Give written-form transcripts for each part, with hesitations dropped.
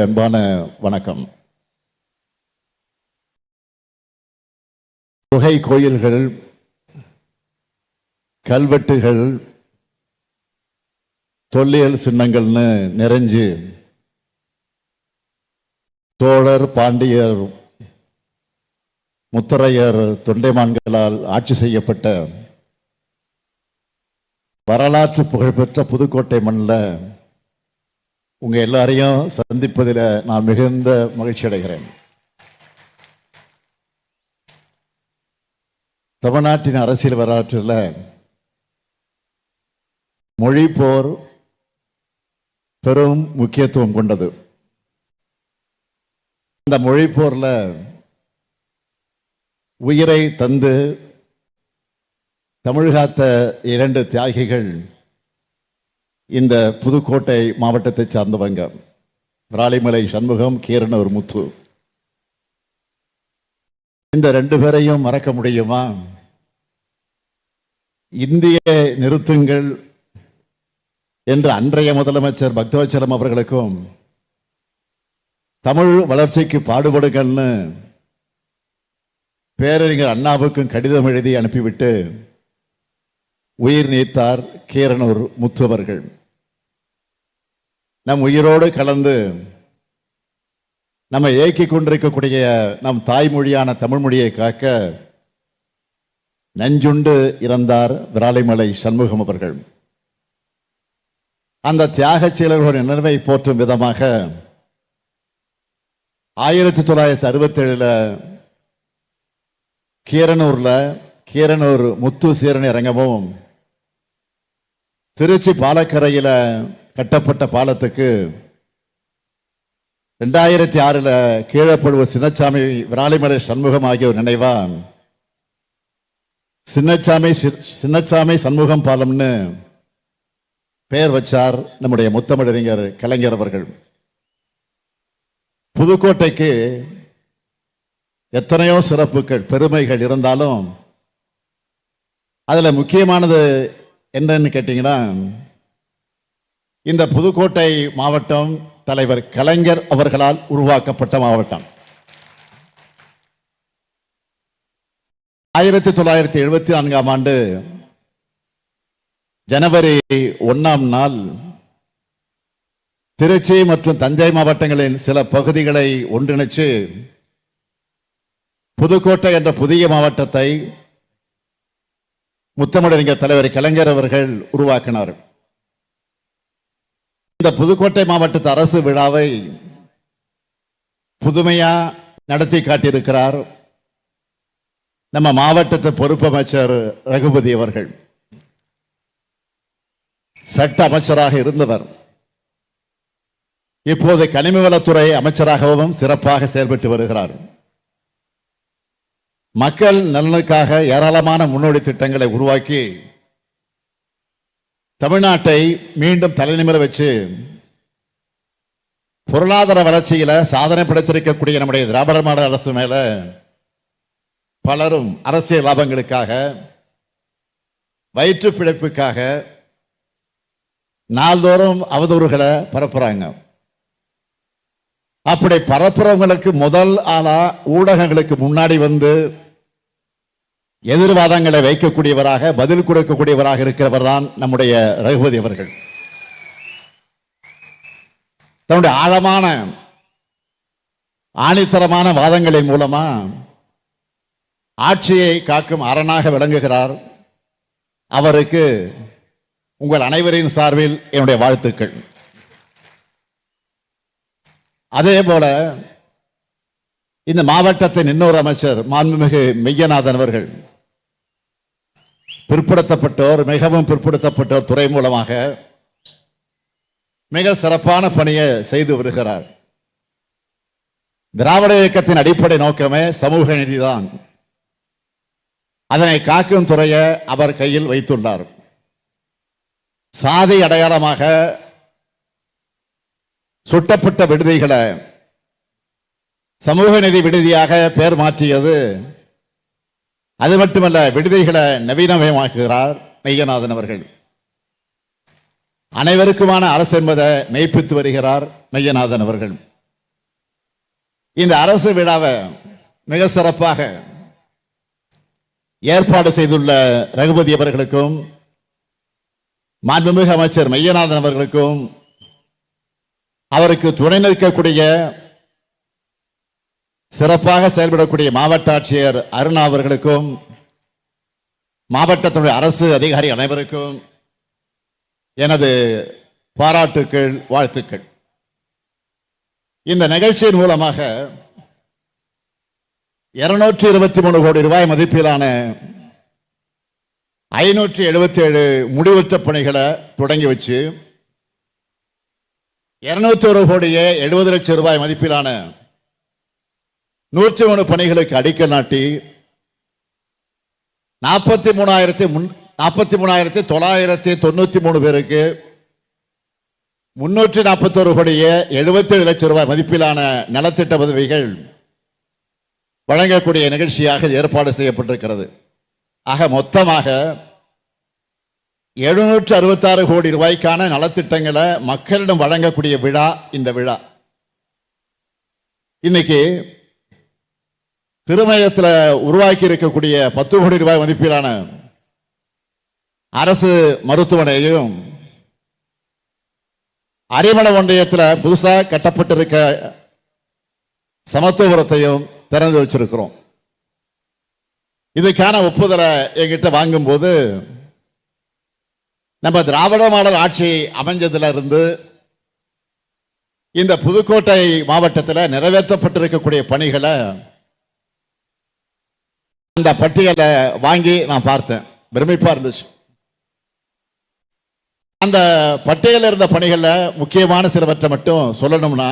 அன்பான வணக்கம். குகை கோயில்கள், கல்வெட்டுகள், தொல்லியல் சின்னங்கள்னு நிறைஞ்சு சோழர், பாண்டியர், முத்தரையர், தொண்டைமான்களால் ஆட்சி செய்யப்பட்ட வரலாற்று புகழ்பெற்ற புதுக்கோட்டை மண்ணில் உங்க எல்லாரையும் சந்திப்பதில் நான் மிகுந்த மகிழ்ச்சி அடைகிறேன். தமிழ்நாட்டின் அரசியல் வரலாற்றில் மொழி போர் பெரும் முக்கியத்துவம் கொண்டது. அந்த மொழி போர்ல உயிரை தந்து தமிழ்காத்த இரண்டு தியாகிகள் இந்த புதுக்கோட்டை மாவட்டத்தை சார்ந்தவங்க. விராலிமலை சண்முகம், கீரனூர் முத்து. இந்த ரெண்டு பேரையும் மறக்க முடியுமா? இந்திய நிறுத்துங்கள் என்று அன்றைய முதலமைச்சர் பக்தவச்சலம் அவர்களுக்கும் தமிழ் வளர்ச்சிக்கு பாடுபடுங்கள்னு பேரறிஞர் அண்ணாவுக்கும் கடிதம் எழுதி அனுப்பிவிட்டு உயிர் நீத்தார் கீரனூர் முத்து அவர்கள். நம் உயிரோடு கலந்து நம்ம ஏக்கிக் கொண்டிருக்கக்கூடிய நம் தாய்மொழியான தமிழ் மொழியை காக்க நஞ்சுண்டு இறந்தார் விராலிமலை சண்முகம் அவர்கள். அந்த தியாக செயலர்களின் நினைவை போற்றும் விதமாக 1967 கீரனூர் முத்து சீரணி அரங்கமும், திருச்சி பாலக்கரையில் கட்டப்பட்ட பாலத்துக்கு 2006 கீழப்படுவ சின்னச்சாமி, விராலிமலை சண்முகம் ஆகியோர் நினைவா சின்னச்சாமி சண்முகம் பாலம்னு பெயர் வச்சார் நம்முடைய முத்தமிழறிஞர் கலைஞர் அவர்கள். புதுக்கோட்டைக்கு எத்தனையோ சிறப்புகள், பெருமைகள் இருந்தாலும் அதுல முக்கியமானது என்னன்னு கேட்டீங்கன்னா, இந்த புதுக்கோட்டை மாவட்டம் தலைவர் கலைஞர் அவர்களால் உருவாக்கப்பட்ட மாவட்டம். 1974 ஜனவரி 1 திருச்சி மற்றும் தஞ்சை மாவட்டங்களின் சில பகுதிகளை ஒன்றிணைச்சு புதுக்கோட்டை என்ற புதிய மாவட்டத்தை முத்தமிழறிஞர் தலைவர் கலைஞர் அவர்கள் உருவாக்கினார். இந்த புதுக்கோட்டை மாவட்டத்து அரசு விழாவை புதுமையா நடத்தி காட்டியிருக்கிறார் நம்ம மாவட்டத்து பொறுப்பு அமைச்சர் ரகுபதி அவர்கள். சட்ட அமைச்சராக இருந்தவர் இப்போது கனிமவளத்துறை அமைச்சராகவும் சிறப்பாக செயல்பட்டு வருகிறார். மக்கள் நலனுக்காக ஏராளமான முன்னோடி திட்டங்களை உருவாக்கி தமிழ்நாட்டை மீண்டும் தலைநிமிர வச்சு பொருளாதார வளர்ச்சியில சாதனை படைத்திருக்கக்கூடிய நம்முடைய திராவிட மாடல் அரசு மேல பலரும் அரசியல் லாபங்களுக்காக, வயிற்று பிழைப்புக்காக நாள்தோறும் அவதூறுகளை பரப்புறாங்க. அப்படி பரப்புறவங்களுக்கு முதல் ஆளா ஊடகங்களுக்கு முன்னாடி வந்து எதிர்வாதங்களை வைக்கக்கூடியவராக, பதில் கொடுக்கக்கூடியவராக இருக்கிறவர் தான் நம்முடைய ரகுபதி அவர்கள். தன்னுடைய ஆழமான ஆணித்தரமான வாதங்களின் மூலமா ஆட்சியை காக்கும் அரணாக விளங்குகிறார். அவருக்கு உங்கள் அனைவரின் சார்பில் என்னுடைய வாழ்த்துக்கள். அதே போல இந்த மாவட்டத்தின் இன்னொரு அமைச்சர் மாண்புமிகு மெய்யநாதன் அவர்கள் பிற்படுத்தப்பட்டோர், மிகவும் பிற்படுத்தப்பட்டோர் துறை மூலமாக மிக சிறப்பான பணியை செய்து வருகிறார். திராவிட இயக்கத்தின் அடிப்படை நோக்கமே சமூக நீதிதான். அதனை காக்கும் துறையை அவர் கையில் வைத்துள்ளார். சாதி அடையாளமாக சுட்டப்பட்ட விடுதிகளை சமூக நீதி விடுதியாக பெயர் மாற்றியது. அது மட்டுமல்ல, விடுதிகளை நவீனமயமாக்குகிறார் மெய்யநாதன் அவர்கள். அனைவருக்குமான அரசு என்பதை மெய்ப்பித்து வருகிறார் மெய்யநாதன் அவர்கள். இந்த அரசு விழாவை மிக சிறப்பாக ஏற்பாடு செய்துள்ள ரகுபதி அவர்களுக்கும் மாண்புமிகு அமைச்சர் மையநாதன் அவர்களுக்கும் அவருக்கு துணை நிற்கக்கூடிய சிறப்பாக செயல்படக்கூடிய மாவட்ட ஆட்சியர் அருணா அவர்களுக்கும் மாவட்டத்துடைய அரசு அதிகாரி அனைவருக்கும் எனது பாராட்டுக்கள், வாழ்த்துக்கள். இந்த நிகழ்ச்சியின் மூலமாக 223 கோடி ரூபாய் மதிப்பிலான 577 முடிவுற்ற பணிகளை தொடங்கி வச்சு 201 கோடியே 70 லட்சம் ரூபாய் மதிப்பிலான 103 பணிகளுக்கு அடிக்கல் நாட்டி 43,993 பேருக்கு 341 கோடியே 77 லட்சம் ரூபாய் மதிப்பிலான நலத்திட்ட உதவிகள் வழங்கக்கூடிய நிகழ்ச்சியாக ஏற்பாடு செய்யப்பட்டிருக்கிறது. ஆக மொத்தமாக 766 கோடி ரூபாய்க்கான நலத்திட்டங்களை மக்களிடம் வழங்கக்கூடிய விழா இந்த விழா. இன்னைக்கு திருமயத்தில் உருவாக்கி இருக்கக்கூடிய 10 கோடி ரூபாய் மதிப்பிலான அரசு மருத்துவமனையையும் அரிமள ஒன்றியத்தில் புதுசாக கட்டப்பட்டிருக்க சமத்துவபுரத்தையும் திறந்து வச்சிருக்கிறோம். இதுக்கான ஒப்புதலை என்கிட்ட வாங்கும்போது நம்ம திராவிட மாடல் ஆட்சி அமைஞ்சதுல இருந்து இந்த புதுக்கோட்டை மாவட்டத்தில் நிறைவேற்றப்பட்டிருக்கக்கூடிய பணிகளை அந்த பட்டியலை வாங்கி நான் பார்த்தேன். பிரமிப்பா இருந்துச்சு. அந்த பட்டியலில் இருந்த பணிகளில் முக்கியமான சிலவற்றை மட்டும் சொல்லணும்னா,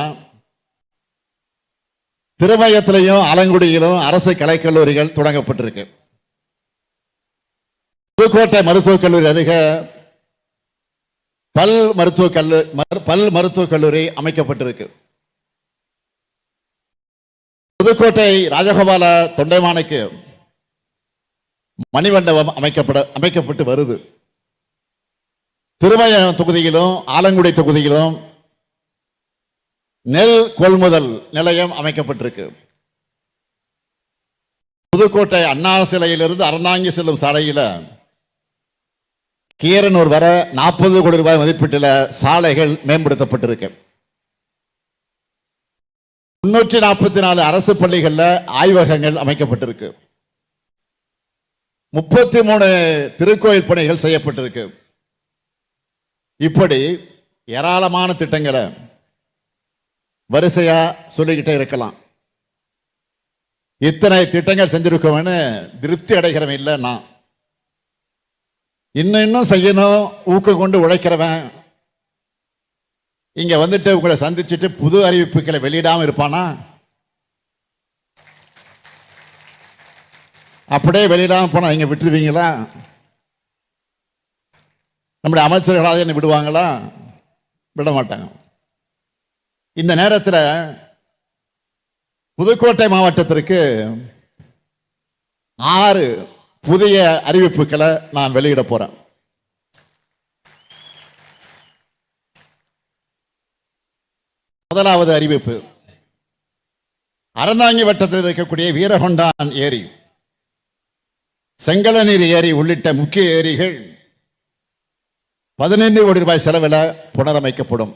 திருமயத்திலையும் ஆலங்குடியிலும் அரசு கலைக்கல்லூரிகள் தொடங்கப்பட்டிருக்கு. புதுக்கோட்டை மருத்துவக் கல்லூரி அருகே பல் மருத்துவக் கல்லூரி அமைக்கப்பட்டிருக்கு. புதுக்கோட்டை ராஜகோபால தொண்டைமானுக்கு மணிமண்டபம் அமைக்கப்பட்டு வருது. திருமயம் தொகுதியிலும் ஆலங்குடி தொகுதியிலும் நெல் கொள்முதல் நிலையம் அமைக்கப்பட்டிருக்கு. புதுக்கோட்டை அண்ணா சிலையிலிருந்து அறந்தாங்கி செல்லும் சாலையில கீரனூர் வர 40 கோடி ரூபாய் மதிப்பீட்டில் சாலைகள் மேம்படுத்தப்பட்டிருக்கு. 344 அரசு பள்ளிகளில் ஆய்வகங்கள் அமைக்கப்பட்டிருக்கு. 33 திருக்கோயில் பணிகள் செய்யப்பட்டிருக்கு. இப்படி ஏராளமான திட்டங்களை வரிசையா சொல்லிக்கிட்டே இருக்கலாம். இத்தனை திட்டங்கள் செஞ்சிருக்கோம்னு திருப்தி அடைகிறவன் இல்லை. நான் இன்னும் செய்யணும், ஊக்கம் கொண்டு உழைக்கிறவன் இங்க வந்துட்டு உங்களை சந்திச்சுட்டு புது அறிவிப்புகளை வெளியிடாம இருப்பானா? அப்படியே வெளியிடாம போனா இங்க விட்டுருவீங்களா? நம்முடைய அமைச்சர்களாக என்ன விடுவாங்களா? விட மாட்டாங்க. இந்த நேரத்தில் புதுக்கோட்டை மாவட்டத்திற்கு 6 புதிய அறிவிப்புகளை நான் வெளியிட போறேன். முதலாவது அறிவிப்பு, அறந்தாங்கி வட்டத்தில் இருக்கக்கூடிய வீரகொண்டான் ஏரி, செங்கலநீர் ஏரி உள்ளிட்ட முக்கிய ஏரிகள் 15 கோடி ரூபாய் செலவில் புனரமைக்கப்படும்.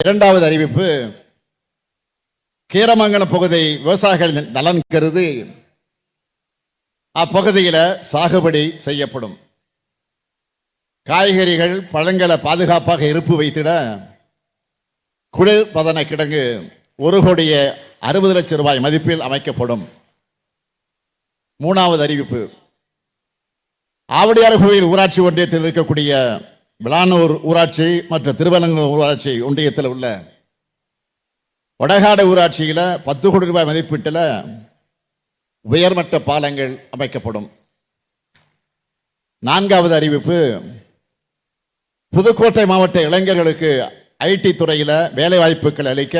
இரண்டாவது அறிவிப்பு, கீரமங்கலம் பகுதி விவசாயிகள் நலன் கருதி அப்பகுதியில் சாகுபடி செய்யப்படும். காய்கறிகள் பழங்களை பாதுகாப்பாக இருப்பு வைத்திட குளிர்பதன கிடங்கு 1 கோடியே 60 லட்சம் ரூபாய் மதிப்பில் அமைக்கப்படும். மூணாவது அறிவிப்பு, ஆவடியார் கோவில் ஊராட்சி ஒன்றியத்தில் இருக்கக்கூடிய விளானூர் ஊராட்சி மற்றும் திருவலங்கூர் ஊராட்சி ஒன்றியத்தில் உள்ள வடகாடு ஊராட்சியில் 10 கோடி ரூபாய் மதிப்பீட்டில் உயர்மட்ட பாலங்கள் அமைக்கப்படும். நான்காவது அறிவிப்பு, புதுக்கோட்டை மாவட்ட இளைஞர்களுக்கு ஐடி துறையில் வேலை வாய்ப்புகள் அளிக்க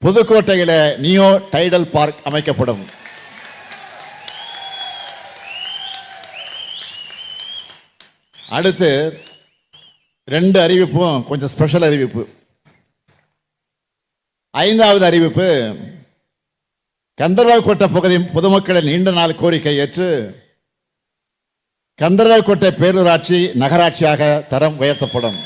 புதுக்கோட்டையில் நியோ டைடல் பார்க் அமைக்கப்படும். அடுத்து 2 அறிவிப்பும் கொஞ்சம் ஸ்பெஷல் அறிவிப்பு. ஐந்தாவது அறிவிப்பு, கந்தர்வக்கோட்டை பகுதி பொதுமக்களின் நீண்ட நாள் கோரிக்கை ஏற்று கந்தர்வக்கோட்டை பேரூராட்சி நகராட்சியாக தரம் உயர்த்தப்படும்.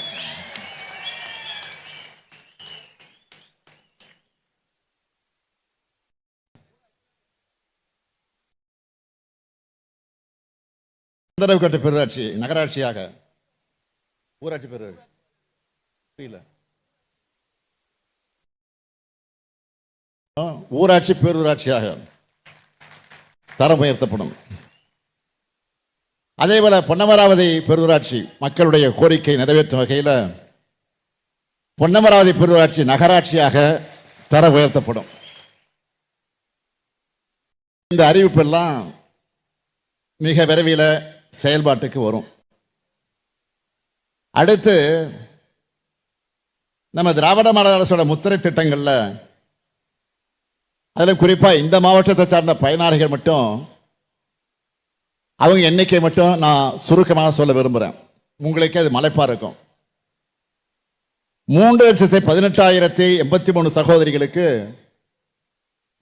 கந்தர்வக்கோட்டை பேரூராட்சி நகராட்சியாக, ஊராட்சி பேரூராட்சி புரியல, ஊராட்சி பேரூராட்சியாக தரம் உயர்த்தப்படும். அதேபோல பொன்னமராவதி பேரூராட்சி மக்களுடைய கோரிக்கை நிறைவேற்றும் வகையில் பொன்னமராவதி பேரூராட்சி நகராட்சியாக தரம் உயர்த்தப்படும். இந்த அறிவிப்பெல்லாம் மிக விரைவில் செயல்பாட்டுக்கு வரும். அடுத்து நம்ம திராவிட மாடல் அரசோட முத்திரை திட்டங்கள்ல, அதில் குறிப்பா இந்த மாவட்டத்தை சார்ந்த பயனாளிகள் மட்டும் அவங்க எண்ணிக்கை மட்டும் நான் சுருக்கமாக சொல்ல விரும்புகிறேன். உங்களுக்கு அது மலைப்பா இருக்கும். 3,18,083 சகோதரிகளுக்கு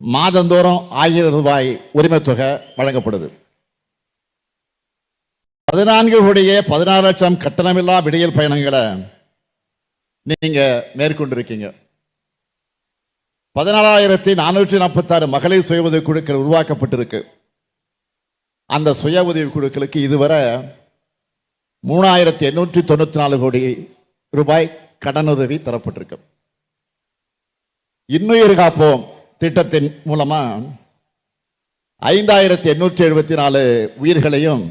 மாதந்தோறும் 1000 ரூபாய் உரிமை தொகை வழங்கப்படுது. 14,16,00,000 கட்டணமில்லா விடியல் பயணங்களை நீங்க மேற்கொண்டிருக்கீங்க. 14,446 மகளிர் சுய உதவி குழுக்கள் உருவாக்கப்பட்டிருக்கு. அந்த சுய உதவி குழுக்களுக்கு இதுவரை 3,894 கோடி ரூபாய் கடனுதவி தரப்பட்டிருக்கு. இன்னுயிர் காப்போம் திட்டத்தின் மூலமா 5,874 உயிர்களையும்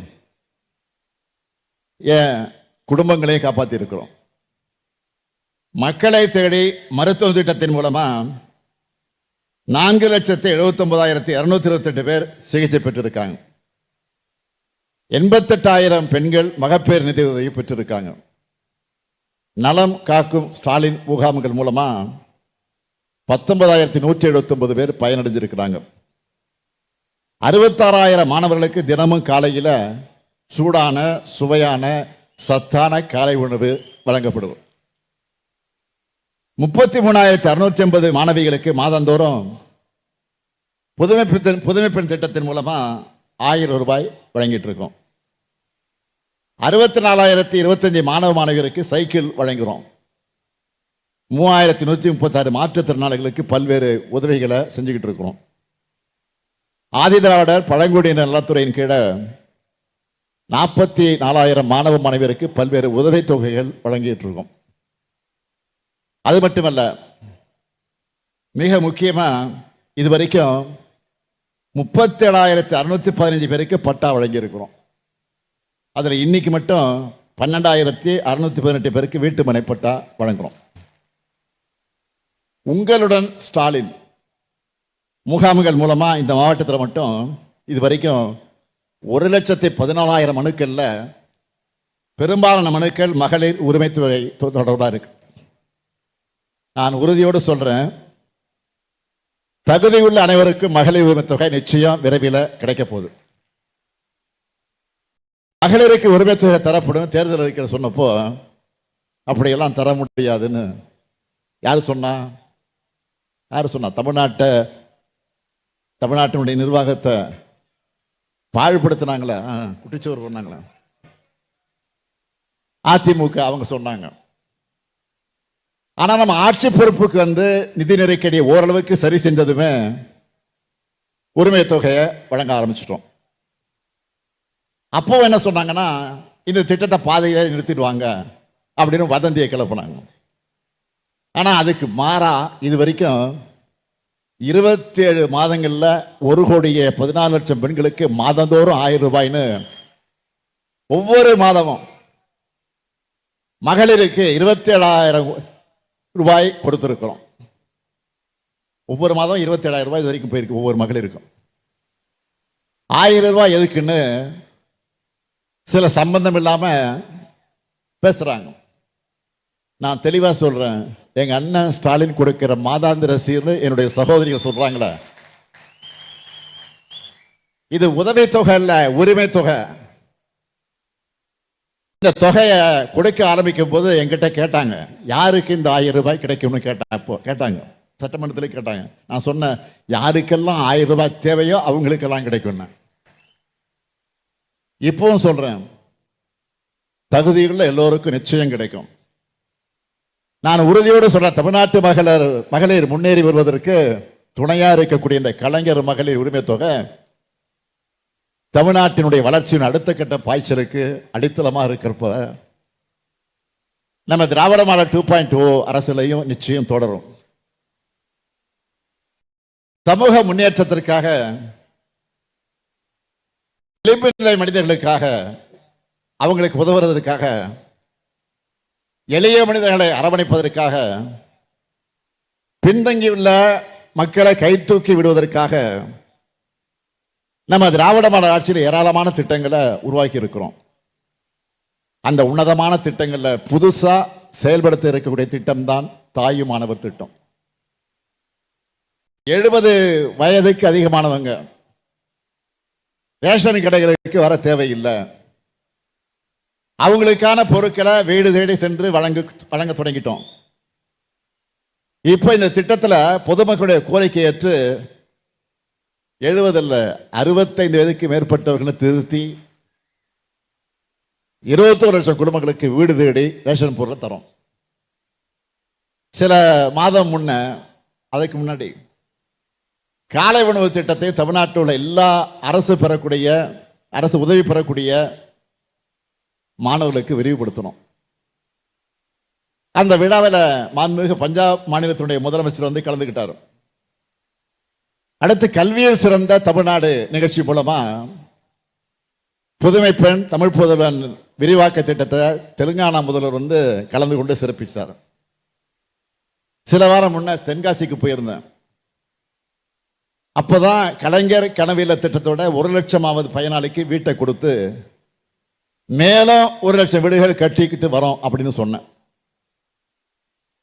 குடும்பங்களையும் காப்பாற்றி இருக்கிறோம். மக்களை தேடி மருத்துவ திட்டத்தின் மூலமா 4,79,228 பேர் சிகிச்சை பெற்றிருக்காங்க. 88,000 பெண்கள் மகப்பேறு நிதி உதவி பெற்றிருக்காங்க. நலம் காக்கும் ஸ்டாலின் முகாம்கள் மூலமா 19,179 பேர் பயனடைஞ்சிருக்கிறாங்க. 66,000 மாணவர்களுக்கு தினமும் காலையில் சூடான சுவையான சத்தான காலை உணவு வழங்கப்படும். 33,650 மாணவிகளுக்கு மாதந்தோறும் புதுமை பெண் திட்டத்தின் மூலமா 1000 ரூபாய் வழங்கிட்டு இருக்கோம். 64,025 மாணவ மாணவியருக்கு சைக்கிள் வழங்குகிறோம். 3,136 மாற்றுத்திறனாளிகளுக்கு பல்வேறு உதவிகளை செஞ்சுக்கிட்டு இருக்கிறோம். ஆதிதிராவிடர் பழங்குடியினர் நலத்துறையின் கீழே 44,000 மாணவ மாணவியருக்கு பல்வேறு உதவி தொகைகள் வழங்கிட்டு இருக்கோம். அது மட்டுமல்ல, மிக முக்கியமா இதுவரைக்கும் 37,615 பேருக்கு பட்டா வழங்கியிருக்கிறோம். அதில் இன்னைக்கு மட்டும் 12,618 பேருக்கு வீட்டு மனை பட்டா வழங்குறோம். உங்களுடன் ஸ்டாலின் முகாம்கள் மூலமா இந்த மாவட்டத்தில் மட்டும் இதுவரைக்கும் 1,14,000 மனுக்கள்ல பெரும்பாலான மனுக்கள் மகளிர் உரிமைத்துறை தொடர்பாக இருக்கு. நான் உறுதியோடு சொல்றேன், தகுதியுள்ள அனைவருக்கும் மகளிர் உரிமை தொகை நிச்சயம் விரைவில் கிடைக்க போகுது. மகளிருக்கு உரிமை தொகை தரப்படும் தேர்தல் அறிக்கை சொன்னப்போ அப்படியெல்லாம் தர முடியாதுன்னு யாரு சொன்னா? தமிழ்நாட்டினுடைய நிர்வாகத்தை பாழ்படுத்தினாங்களா, குட்டிச்சோறு பண்ணாங்களா? அதிமுக அவங்க சொன்னாங்க. ஆனா நம்ம ஆட்சி பொறுப்புக்கு நிதி நெருக்கடியை ஓரளவுக்கு சரி செஞ்சதுமே உரிமை தொகையை வழங்க ஆரம்பிச்சிட்டோம். அப்போ என்ன சொன்னாங்கன்னா, இந்த திட்டத்தை பாதையை நிறுத்திடுவாங்க அப்படின்னு வதந்தியை கிளப்பினாங்க. ஆனா அதுக்கு மாறா இது வரைக்கும் 27 மாதங்கள்ல 1,14,00,000 பெண்களுக்கு மாதந்தோறும் 1000 ரூபாய்னு ஒவ்வொரு மாதமும் மகளிருக்கு 27,000 ரூபாய் கொடுத்திருக்கிறோம். ஒவ்வொரு மாதம் 27,000 ரூபாய் இது வரைக்கும் போயிருக்கு ஒவ்வொரு மகளிருக்கும். 1000 ரூபாய் எதுக்குன்னு சில சம்பந்தம் இல்லாம பேசுறாங்க. நான் தெளிவா சொல்றேன், எங்க அண்ணன் ஸ்டாலின் கொடுக்கிற மாதாந்திர சீர்னு என்னுடைய சகோதரிகள் சொல்றாங்களே, இது உதவி தொகை இல்ல, உரிமை தொகை. இந்த தொகையை கொடுக்க ஆரம்பிக்கும் போது என்கிட்ட கேட்டாங்க, யாருக்கு இந்த 1000 ரூபாய் கிடைக்கும்னு கேட்டாங்க. சட்டமன்றத்தில் கேட்டாங்க. நான் சொன்னேன், யாருக்கெல்லாம் 1000 ரூபாய் தேவையோ அவங்களுக்கெல்லாம் கிடைக்கும். இப்பவும் சொல்றேன், தகுதியுள்ள எல்லோருக்கும் நிச்சயம் கிடைக்கும். நான் உறுதியோடு சொல்றேன், தமிழ்நாட்டு மகளிர் முன்னேறி வருவதற்கு துணையா இருக்கக்கூடிய இந்த கலைஞர் மகளிர் உரிமை தொகை தமிழ்நாட்டினுடைய வளர்ச்சியின் அடுத்த கட்ட பாய்ச்சலுக்கு அடித்தளமாக இருக்கிறப்ப நம்ம திராவிட மாடல் 2.0 அரசியலையும் நிச்சயம் தொடரும். சமூக முன்னேற்றத்திற்காக, விளிம்பு நிலை மனிதர்களுக்காக, அவங்களுக்கு உதவுறதுக்காக, எளிய மனிதர்களை அரவணைப்பதற்காக, பின்தங்கியுள்ள மக்களை கை தூக்கி விடுவதற்காக நம்ம திராவிட மாடல் ஆட்சியில் ஏராளமான திட்டங்களை உருவாக்கி இருக்கிறோம். அந்த உன்னதமான திட்டங்கள்ல புதுசா செயல்படுத்த இருக்கக்கூடிய திட்டம் தான் தாயும் மாணவர் திட்டம். 70 வயதுக்கு அதிகமானவங்க ரேஷன் கடைகளுக்கு வர தேவையில்லை. அவங்களுக்கான பொருட்களை வீடு தேடி சென்று வழங்க தொடங்கிட்டோம். இப்ப இந்த திட்டத்தில் பொதுமக்களுடைய கோரிக்கை ஏற்று 70 அல்ல 65 வயதுக்கு மேற்பட்டவர்களை திருத்தி 21 லட்சம் குடும்பங்களுக்கு வீடு தேடி ரேஷன் பொருளை தரோம். சில மாதம் அதுக்கு முன்னாடி காலை உணவு திட்டத்தை தமிழ்நாட்டில் உள்ள எல்லா அரசு உதவி பெறக்கூடிய மாணவர்களுக்கு விரிவுபடுத்தணும். அந்த விழாவில் மாண்புமிகு பஞ்சாப் மாநிலத்தினுடைய முதலமைச்சர் வந்து கலந்துக்கிட்டார். அடுத்து கல்வியில் சிறந்த தமிழ்நாடு நிகழ்ச்சி மூலமா புதுமை பெண் தமிழ் புதல்வன் விரிவாக்க திட்டத்தை தெலுங்கானா முதல்வர் வந்து கலந்து கொண்டு சிறப்பிச்சார். சில வாரம் முன்ன தென்காசிக்கு போயிருந்தேன். அப்பதான் கலைஞர் கனவில திட்டத்தோட 1 லட்சமாவது பயனாளிக்கு வீட்டை கொடுத்து மேலும் 1 லட்சம் வீடுகள் கட்டிக்கிட்டு வரோம் அப்படின்னு சொன்னேன்.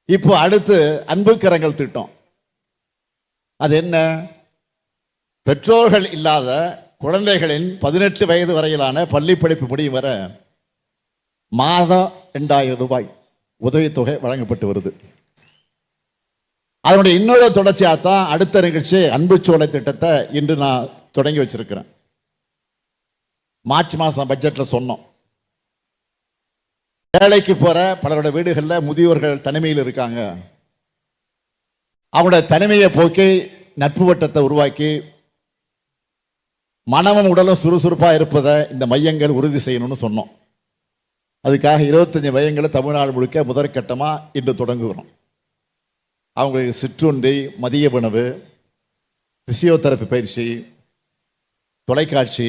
இப்போ அடுத்து அன்பு கரங்கள் திட்டம். அது என்ன? பெற்றோர்கள் இல்லாத குழந்தைகளின் 18 வயது வரையிலான பள்ளி படிப்பு முடியும் வர மாதம் 2000 ரூபாய் உதவித்தொகை வழங்கப்பட்டு வருது. அதனுடைய இன்னொரு தொடர்ச்சியாகத்தான் அடுத்த நிகழ்ச்சி அன்பு சோலை திட்டத்தை இன்று நான் தொடங்கி வச்சிருக்கிறேன். மார்ச் மாதம் பட்ஜெட்ல சொன்னோம், வேலைக்கு போற பலருடைய வீடுகளில் முதியோர்கள் தனிமையில் இருக்காங்க. அவங்களுடைய தனிமையை போக்கி நட்பு வட்டத்தை உருவாக்கி மனமும் உடலும் சுறுசுறுப்பா இருப்பதை இந்த மையங்கள் உறுதி செய்யணும்னு சொன்னோம். அதுக்காக 25 மையங்களை தமிழ்நாடு முழுக்க முதற்கட்டமா இன்று தொடங்குகிறோம். அவங்களுக்கு சிற்றுண்டி, மதிய உணவு, பிசியோதெரபி பயிற்சி, தொலைக்காட்சி,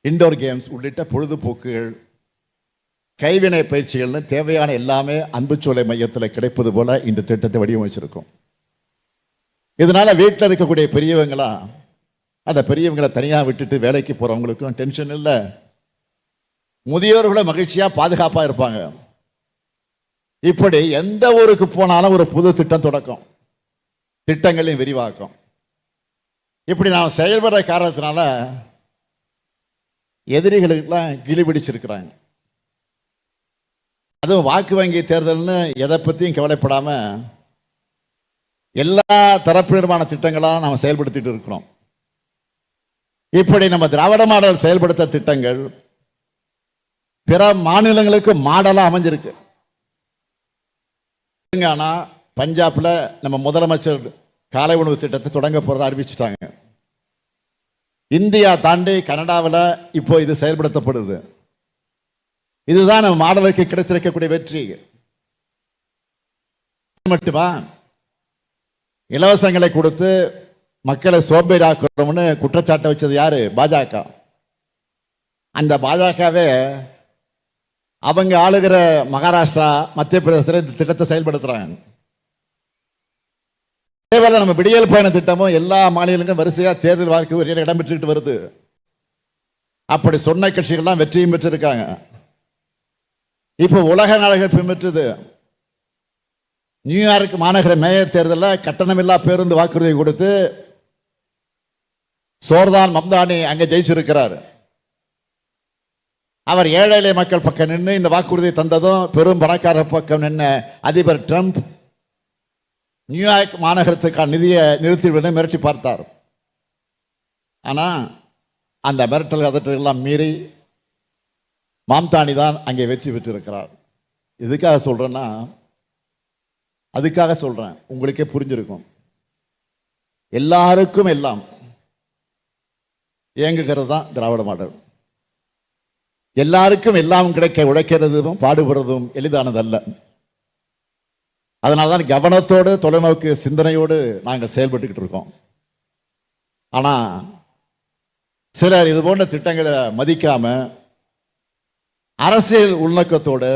இன்டோர் கேம்ஸ் உள்ளிட்ட பொழுதுபோக்குகள், கைவினை பயிற்சிகள்னு தேவையான எல்லாமே அன்புச்சோலை மையத்தில் கிடைப்பது போல இந்த திட்டத்தை வடிவமைச்சிருக்கோம். இதனால வீட்டில் இருக்கக்கூடிய பெரியவங்களா அந்த பெரியவங்களை தனியாக விட்டுட்டு வேலைக்கு போறவங்களுக்கும் டென்ஷன் இல்லை, முதியோர்களை மகிழ்ச்சியா பாதுகாப்பா இருப்பாங்க. இப்படி எந்த ஊருக்கு போனாலும் ஒரு புது திட்டம் தொடக்கம், திட்டங்களின் விரிவாக்கம். இப்படி நாம் செயல்படுற காரணத்தினால எதிரிகளுக்கெல்லாம் கிளி பிடிச்சிருக்கிறாங்க. அதுவும் வாக்கு வங்கி தேர்தல்னு எதை பற்றியும் கவலைப்படாம எல்லா தரப்பினருமான திட்டங்களாக நாம் செயல்படுத்திட்டு இருக்கிறோம். இப்படி நம்ம திராவிட மாடல் செயல்படுத்த திட்டங்கள் பிற மாநிலங்களுக்கு மாடலா அமைஞ்சிருக்கு. தெலுங்கானா, பஞ்சாப்ல நம்ம முதலமைச்சர் காலை உணவு திட்டத்தை தொடங்க போறதா அறிவிச்சுட்டாங்க. இந்தியா தாண்டி கனடாவில் இப்போ இது செயல்படுத்தப்படுது. இதுதான் நம்ம மாடலுக்கு கிடைச்சிருக்கக்கூடிய வெற்றி. மட்டுமா இலவசங்களை கொடுத்து மக்களை சோம்பேறியாக்குறோம்னு குற்றச்சாட்டை வச்சது யாரு? பாஜக. அந்த பாஜகவே அவங்க ஆளுகிற மகாராஷ்டிரா, மத்திய பிரதேசத்தில் இந்த திட்டத்தை செயல்படுத்துறாங்க. அதேபோல நம்ம விடியல் பயண திட்டமும் எல்லா மாநிலங்களும் வரிசையா தேர்தல் வாழ்க்கை ஒரு இடம் பெற்றுக்கிட்டு வருது. அப்படி சொன்ன கட்சிகள்லாம் வெற்றியும் பெற்றிருக்காங்க. இப்போ உலக நாடுகள் பின்பற்றுது. நியூயார்க் மாநகர மேயர் தேர்தலில் கட்டணமில்லா பேருந்து வாக்குறுதி கொடுத்து சோர்தான் மம்தானி அங்க ஜெயிச்சிருக்கிறார். அவர் ஏழை எளிய மக்கள் பக்கம் நின்று இந்த வாக்குறுதி தந்ததும் பெரும் பணக்காரர் பக்கம் நின்ன அதிபர் டிரம்ப் நியூயார்க் மாநகரத்துக்கான நிதியை நிறுத்திவிட மிரட்டி பார்த்தார். ஆனா அந்த மிரட்டல் அதற்றெல்லாம் மீறி மாம்தானி தான் அங்கே வெற்றி பெற்றிருக்கிறார். எதுக்காக சொல்றேன்னா, அதுக்காக சொல்றேன், உங்களுக்கே புரிஞ்சிருக்கும். எல்லாருக்கும் எல்லாம் இயங்குகிறது தான் திராவிட மாடல். எல்லாருக்கும் எல்லாம் கிடைக்க உழைக்கிறதும் பாடுபடுறதும் எளிதானதல்ல. அதனால்தான் கவனத்தோடு தொலைநோக்கு சிந்தனையோடு நாங்கள் செயல்பட்டுக்கிட்டு இருக்கோம். ஆனா சிலர் இது போன்ற திட்டங்களை மதிக்காம அரசியல் உள்நோக்கத்தோடு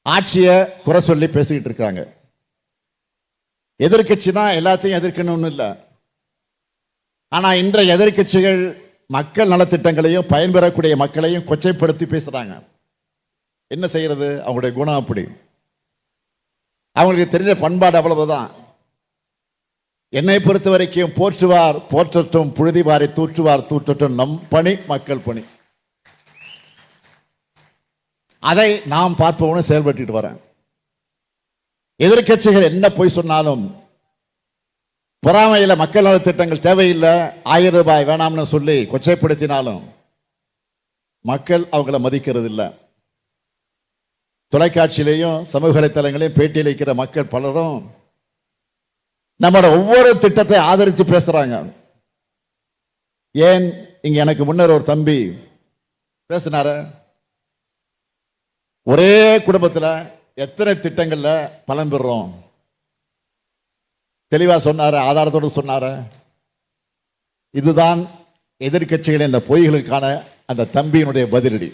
ஆட்சியை குறை சொல்லி பேசிக்கிட்டு இருக்காங்க. எதிர்கட்சினா எல்லாத்தையும் எதிர்க்கணும்னு இல்லை. ஆனா இன்றைய எதிர்கட்சிகள் மக்கள் நலத்திட்டங்களையும் பயன்பெறக்கூடிய மக்களையும் கொச்சைப்படுத்தி பேசுறாங்க. என்ன செய்யறது? அவங்களுடைய குணம் அப்படி. அவங்களுக்கு தெரிஞ்ச பண்பாடு அவ்வளவுதான். என்னை பொறுத்த வரைக்கும் போற்றுவார் போற்றட்டும், புழுதி வாரி தூற்றுவார் தூற்றட்டும், நம் பணி மக்கள் பணி. அதை நாம் பார்ப்போம்னு செயல்பட்டு வரேன். எதிர்கட்சிகள் என்ன பொய் சொன்னாலும், பொறாமையில மக்கள் நல திட்டங்கள் தேவையில்லை, 1000 ரூபாய் வேணாம்னு சொல்லி கொச்சைப்படுத்தினாலும் மக்கள் அவங்கள மதிக்கிறது இல்லை. தொலைக்காட்சியிலையும் சமூக வலைத்தளங்களையும் பேட்டியளிக்கிற மக்கள் பலரும் நம்மளோட ஒவ்வொரு திட்டத்தை ஆதரித்து பேசுறாங்க. ஏன், இங்க எனக்கு முன்னர் ஒரு தம்பி பேசினாரு. ஒரே குடும்பத்தில் எத்தனை திட்டங்கள்ல பலன் பெறுறோம் தெளிவா சொன்னாரு, ஆதாரத்தோடு சொன்னாரு. இதுதான் எதிர்கட்சிகளின் இந்த பொய்களுக்கான அந்த தம்பியினுடைய பதிலடி.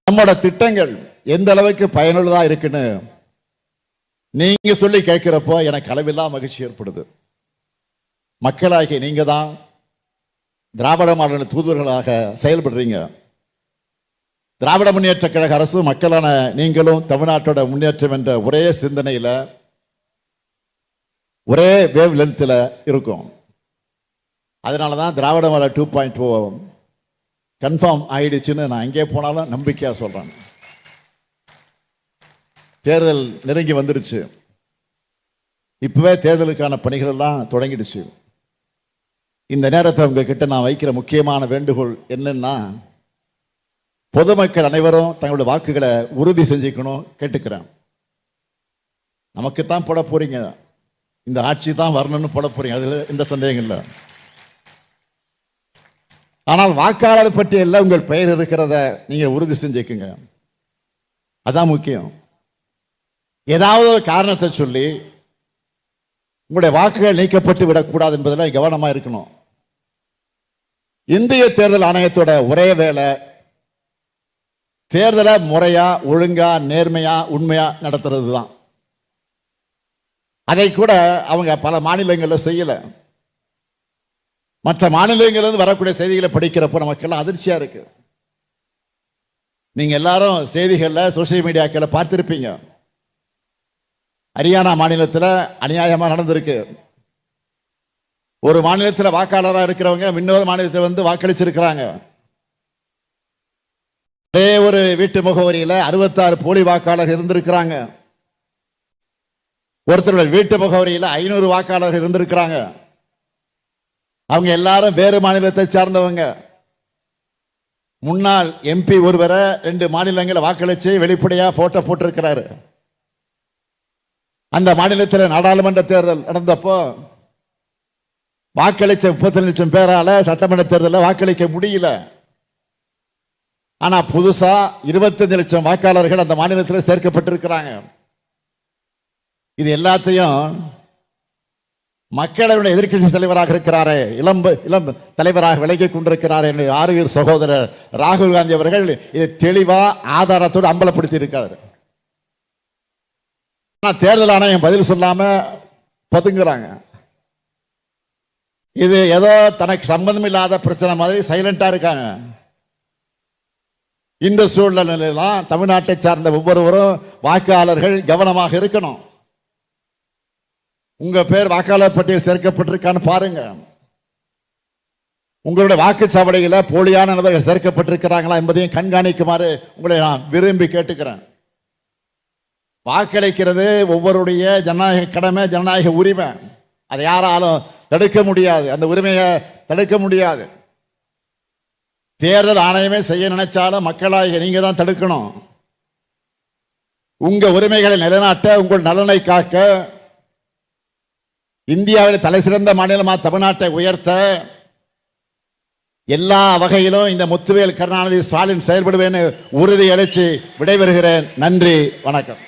நம்மோட திட்டங்கள் எந்த அளவுக்கு பயனுள்ளதா இருக்குன்னு நீங்க சொல்லி கேட்கிறப்போ எனக்கு அளவில்லா மகிழ்ச்சி ஏற்படுது. மக்களாகிய நீங்க தான் திராவிட மாடல் தூதுவர்களாக செயல்படுறீங்க. திராவிட முன்னேற்ற கழக அரசு, மக்களான நீங்களும் தமிழ்நாட்டோட முன்னேற்றம் என்ற ஒரே சிந்தனையில ஒரே வேவ் லென்த்ல இருக்கும். அதனாலதான் திராவிட மாடல் 2.0 கன்ஃபார்ம் ஆயிடுச்சுன்னு நான் எங்கே போனாலும் நம்பிக்கையா சொல்றேன். தேர்தல் நெருங்கி வந்துடுச்சு. இப்பவே தேர்தலுக்கான பணிகள் எல்லாம் தொடங்கிடுச்சு. இந்த நேரத்தை உங்ககிட்ட நான் வைக்கிற முக்கியமான வேண்டுகோள் என்னன்னா, பொதுமக்கள் அனைவரும் தங்களுடைய வாக்குகளை உறுதி செஞ்சுக்கணும் கேட்டுக்கிறேன். நமக்குத்தான் போட போறீங்க, இந்த ஆட்சி தான் வரணும்னு போட போறீங்க, அதுல எந்த சந்தேகம் இல்லை. ஆனால் வாக்காளர் பட்டியலில் உங்கள் பெயர் இருக்கிறத நீங்க உறுதி செஞ்சுக்குங்க, அதான் முக்கியம். ஏதாவது ஒரு காரணத்தை சொல்லி உங்களுடைய வாக்குகள் நீக்கப்பட்டு விடக்கூடாது என்பதில் கவனமா இருக்கணும். இந்திய தேர்தல் ஆணையத்தோட ஒரே வேலை தேர்தலை முறையா, ஒழுங்கா, நேர்மையா, உண்மையா நடத்துறது தான். அதை கூட அவங்க பல மாநிலங்களில் செய்யல. மற்ற மாநிலங்களிலிருந்து வரக்கூடிய செய்திகளை படிக்கிறப்போ நமக்கெல்லாம் அதிர்ச்சியா இருக்கு. நீங்க எல்லாரும் செய்திகள்ல, சோசியல் மீடியாக்களை பார்த்திருப்பீங்க. ஹரியானா மாநிலத்தில் அநியாயமா நடந்திருக்கு. ஒரு மாநிலத்தில் வாக்காளராக இருக்கிறவங்க இன்னொரு மாநிலத்தில் வந்து வாக்களிச்சிருக்கிறாங்க. ஒரே ஒரு வீட்டு முகவரியில் 66 போலி வாக்காளர் இருந்திருக்கிறாங்க. ஒருத்தருடைய வீட்டு முகவரியில் 500 வாக்காளர்கள் இருந்திருக்கிறாங்க. அவங்க எல்லாரும் வேறு மாநிலத்தை சார்ந்தவங்க. முன்னாள் எம்பி ஒருவரை 2 மாநிலங்களை வாக்களிச்சு வெளிப்படையா போட்டோ போட்டிருக்கிறாரு. அந்த மாநிலத்தில் நாடாளுமன்ற தேர்தல் நடந்தப்போ வாக்களிச்ச 30 லட்சம் பேரால சட்டமன்ற தேர்தலில் வாக்களிக்க முடியல. ஆனா புதுசா 25 லட்சம் வாக்காளர்கள் அந்த மாநிலத்தில் சேர்க்கப்பட்டிருக்கிறாங்க. இது எல்லாத்தையும் மக்களுடைய எதிர்க்கட்சி தலைவராக இருக்கிறாரே, இளம் தலைவராக விலகிக் கொண்டிருக்கிறார் என்று ஆறுவீர் சகோதரர் ராகுல் காந்தி அவர்கள் இதை தெளிவா ஆதாரத்தோடு அம்பலப்படுத்தி இருக்காரு. தேர்தல் ஆணையம் பதில் சொல்லாம பதுங்குறாங்க. இது ஏதோ தனக்கு சம்பந்தம் இல்லாத பிரச்சனை மாதிரி சைலண்டா இருக்காங்க. இந்த சூழ்நிலையிலாம் தமிழ்நாட்டை சார்ந்த ஒவ்வொருவரும் வாக்காளர்கள் கவனமாக இருக்கணும். உங்க பேர் வாக்காளர் பட்டியல் சேர்க்கப்பட்டிருக்கான்னு பாருங்க. உங்களுடைய வாக்குச்சாவடியில போலியான நபர்கள் சேர்க்கப்பட்டிருக்கிறாங்களா என்பதையும் கண்காணிக்குமாறு உங்களை நான் விரும்பி கேட்டுக்கிறேன். வாக்களிக்கிறது ஒவ்வொருடைய ஜனநாயக கடமை, ஜனநாயக உரிமை. அதை யாராலும் தடுக்க முடியாது, அந்த உரிமையை தடுக்க முடியாது. தேர்தல் ஆணையமே செய்ய நினைச்சாலும் மக்களாகிய நீங்க தான் தடுக்கணும். உங்க உரிமைகளை நிலைநாட்ட, உங்கள் நலனை காக்க, இந்தியாவில் தலை சிறந்த மாநிலமா தமிழ்நாட்டை உயர்த்த எல்லா வகையிலும் இந்த முத்துவேல் கருணாநிதி ஸ்டாலின் செயல்படுவேன்னு உறுதி அளிச்சு விடைபெறுகிறேன். நன்றி, வணக்கம்.